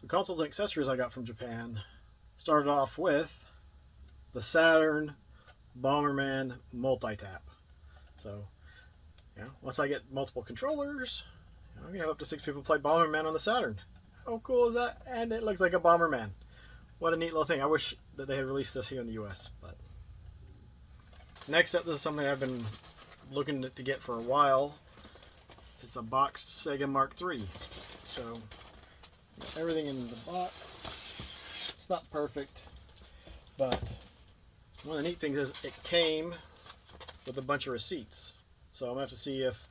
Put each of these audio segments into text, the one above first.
The consoles and accessories I got from Japan started off with the Saturn Bomberman multi-tap. So, once I get multiple controllers, I'm going to have up to 6 people play Bomberman on the Saturn. How cool is that? And it looks like a Bomberman. What a neat little thing. I wish that they had released this here in the US. But next up, this is something I've been looking to get for a while. It's a boxed Sega Mark III. So, everything in the box. It's not perfect, but one of the neat things is it came with a bunch of receipts. So I'm going to have to see if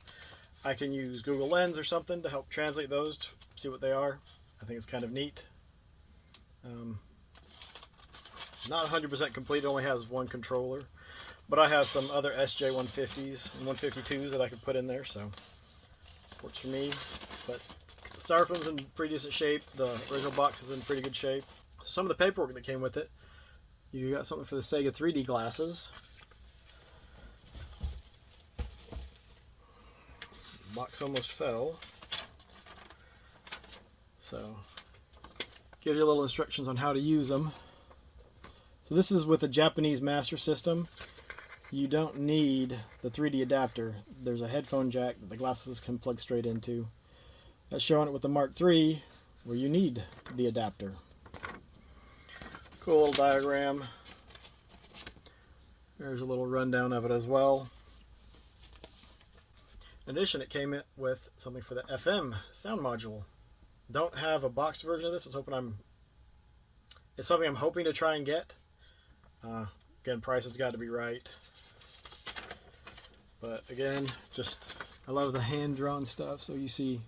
I can use Google Lens or something to help translate those, to see what they are. I think it's kind of neat. Not 100% complete, it only has one controller. But I have some other SJ150s and 152s that I could put in there, so works for me. But the styrofoam's in pretty decent shape. The original box is in pretty good shape. Some of the paperwork that came with it, you got something for the Sega 3D glasses. The box almost fell. So, gives you little instructions on how to use them. So this is with a Japanese Master System. You don't need the 3D adapter. There's a headphone jack that the glasses can plug straight into. That's showing it with the Mark III, where you need the adapter. Cool little diagram. There's a little rundown of it as well. In addition, it came with something for the FM sound module. Don't have a boxed version of this. It's something I'm hoping to try and get. Again, price has got to be right. But again, I love the hand-drawn stuff. So you see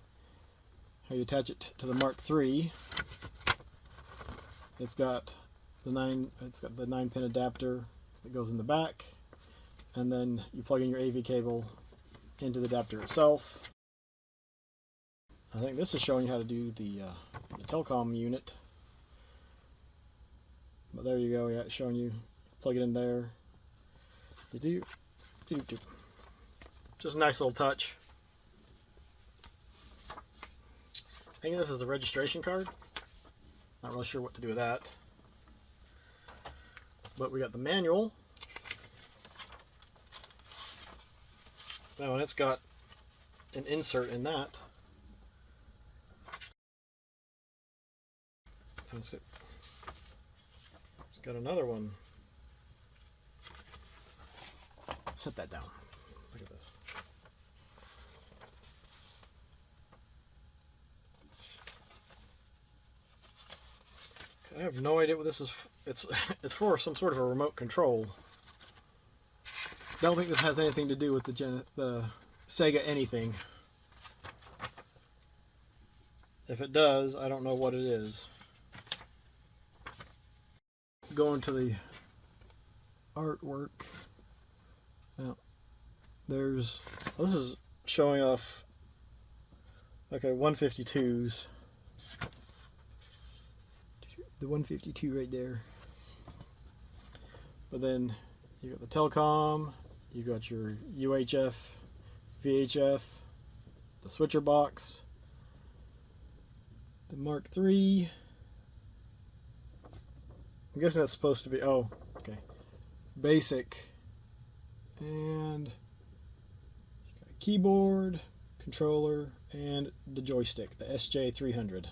how you attach it to the Mark III. It's got the 9-pin adapter that goes in the back, and then you plug in your AV cable into the adapter itself. I think this is showing you how to do the telecom unit. But there you go, yeah, it's showing you plug it in there. Just a nice little touch. I think this is a registration card. Not really sure what to do with that. But we got the manual. Now, and it's got an insert in that. It's got another one. Set that down. Look at this. I have no idea what this is. It's for some sort of a remote control. Don't think this has anything to do with the Sega anything. If it does, I don't know what it is. Going to the artwork. Now, this is showing off, okay, 152s. The 152 right there. But then you got the telecom, you got your UHF, VHF, the switcher box, the Mark III. I'm guessing that's supposed to be, oh, okay, basic. And you got a keyboard, controller, and the joystick, the SJ300.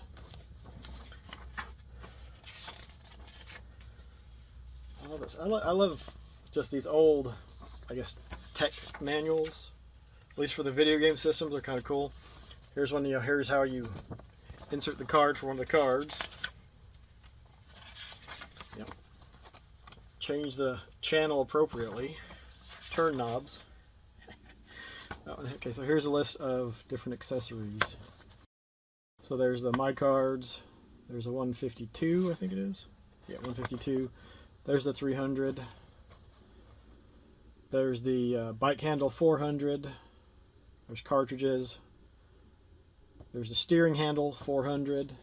I love this. I love just these old, I guess, tech manuals. At least for the video game systems, they're kind of cool. Here's one. Here's how you insert the card for one of the cards. Yep. Change the channel appropriately. Turn knobs. Okay, so here's a list of different accessories. So there's the My Cards. There's a 152, I think it is. Yeah, 152. There's the 300. There's the bike handle 400. There's cartridges. There's the steering handle 400.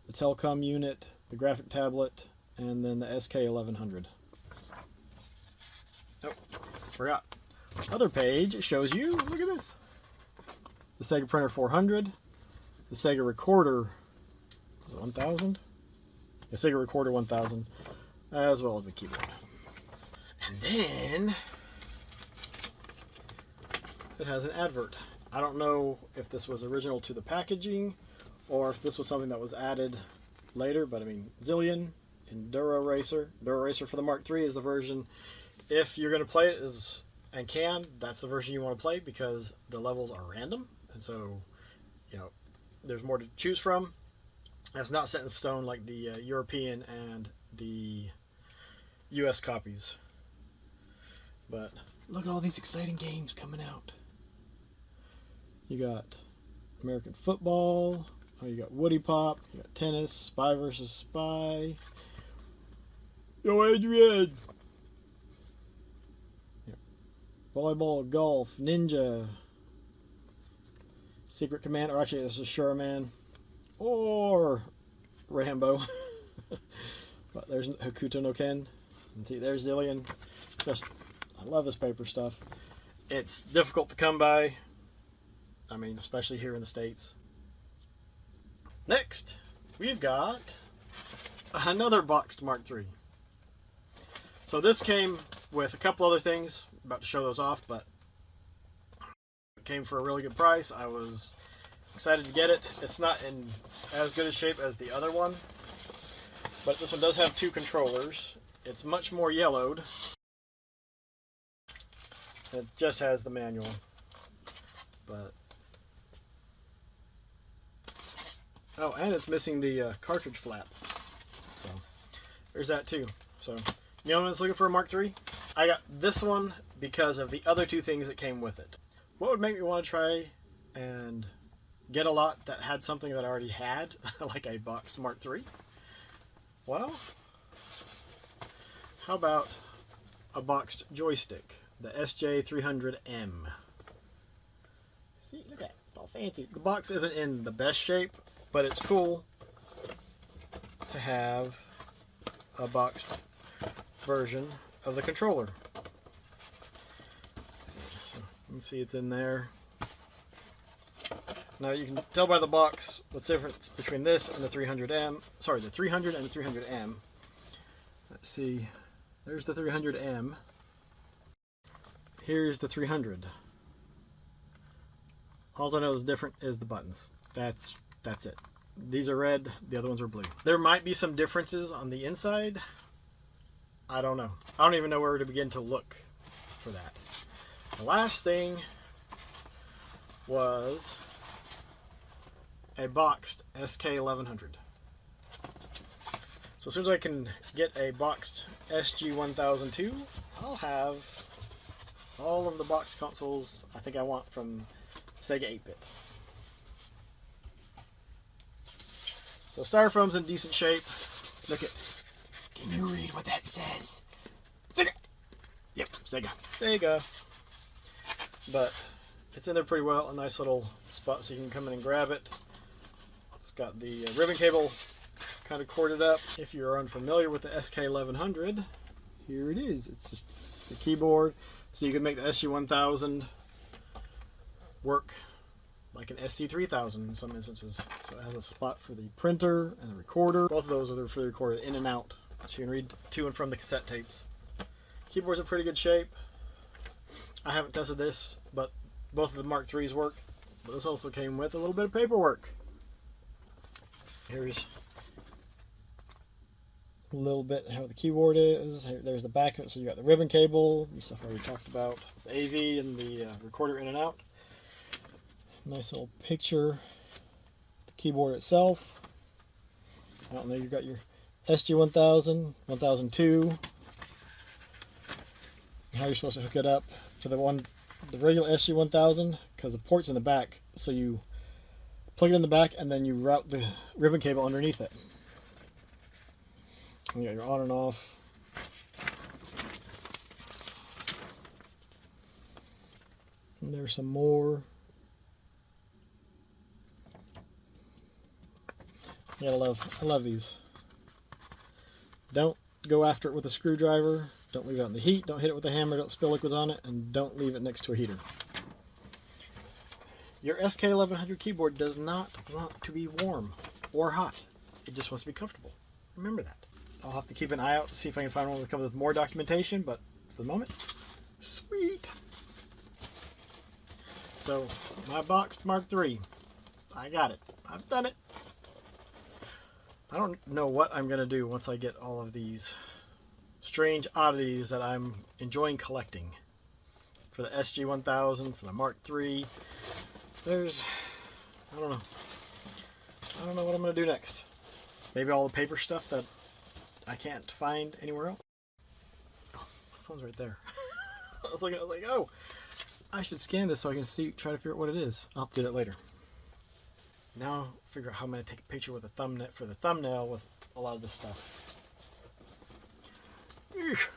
The telecom unit, the graphic tablet, and then the SK1100. Oh, forgot. Other page, it shows you, look at this. The Sega Printer 400. The Sega Recorder it 1000? The Sega Recorder 1000, as well as the keyboard. And then it has an advert. I don't know if this was original to the packaging or if this was something that was added later, but I mean, Zillion Enduro Racer. Enduro Racer for the Mark III is the version, if you're going to play it that's the version you want to play, because the levels are random, and so, you know, there's more to choose from. It's not set in stone like the European and the US copies. But look at all these exciting games coming out. You got American football, you got Woody Pop, you got tennis, Spy versus Spy. Yo, Adrian! Yeah. Volleyball, golf, ninja, Secret Command, or actually this is Sure Man, or Rambo. But there's Hokuto no Ken. There's Zillion. Just, I love this paper stuff. It's difficult to come by. I mean, especially here in the States. Next, we've got another boxed Mark III. So this came with a couple other things. I'm about to show those off, but it came for a really good price. I was excited to get it. It's not in as good a shape as the other one, but this one does have two controllers. It's much more yellowed. It just has the manual, but oh, and it's missing the cartridge flap. So there's that too. So you know, when I was looking for a Mark III, I got this one because of the other two things that came with it. What would make me want to try and get a lot that had something that I already had, like a boxed Mark III? Well, how about a boxed joystick, the SJ300M. See, look at it, it's all fancy. The box isn't in the best shape, but it's cool to have a boxed version of the controller. So you can see it's in there. Now you can tell by the box what's the difference between this and the 300M. Sorry, the 300 and the 300M. Let's see. There's the 300M. Here's the 300. All I know is different is the buttons. That's it. These are red, the other ones are blue. There might be some differences on the inside. I don't know. I don't even know where to begin to look for that. The last thing was a boxed SK1100. So as soon as I can get a boxed SG1002, I'll have all of the box consoles I think I want from Sega 8-bit. So styrofoam's in decent shape. Look at, can you read what that says? Sega! Yep, Sega. Sega. But it's in there pretty well, a nice little spot so you can come in and grab it. It's got the ribbon cable kind of corded up. If you're unfamiliar with the SK1100, here it is. It's just the keyboard, so you can make the SG1000 work like an SC3000 in some instances. So it has a spot for the printer and the recorder. Both of those are for the recorder in and out, so you can read to and from the cassette tapes. Keyboard's in pretty good shape. I haven't tested this, but both of the Mark IIIs work. But this also came with a little bit of paperwork. Here's a little bit how the keyboard is. There's the back of it, so you got the ribbon cable, the stuff I already talked about, the AV and the recorder in and out. Nice little picture. The keyboard itself. I don't know, you've got your SG1000, 1002. How you're supposed to hook it up for the regular SG1000, because the port's in the back, so you plug it in the back and then you route the ribbon cable underneath it. And you got your on and off. And there's some more. Yeah, I love these. Don't go after it with a screwdriver. Don't leave it out in the heat. Don't hit it with a hammer. Don't spill liquids on it. And don't leave it next to a heater. Your SK1100 keyboard does not want to be warm or hot. It just wants to be comfortable. Remember that. I'll have to keep an eye out to see if I can find one that comes with more documentation, but for the moment, sweet. So, my box Mark III. I got it. I've done it. I don't know what I'm going to do once I get all of these strange oddities that I'm enjoying collecting. For the SG-1000, for the Mark III. I don't know. I don't know what I'm going to do next. Maybe all the paper stuff that I can't find anywhere else. Oh, my phone's right there. I was like, oh, I should scan this so I can try to figure out what it is. I'll do that later. Now, figure out how I'm going to take a picture with a thumbnail for the thumbnail with a lot of this stuff. Oof.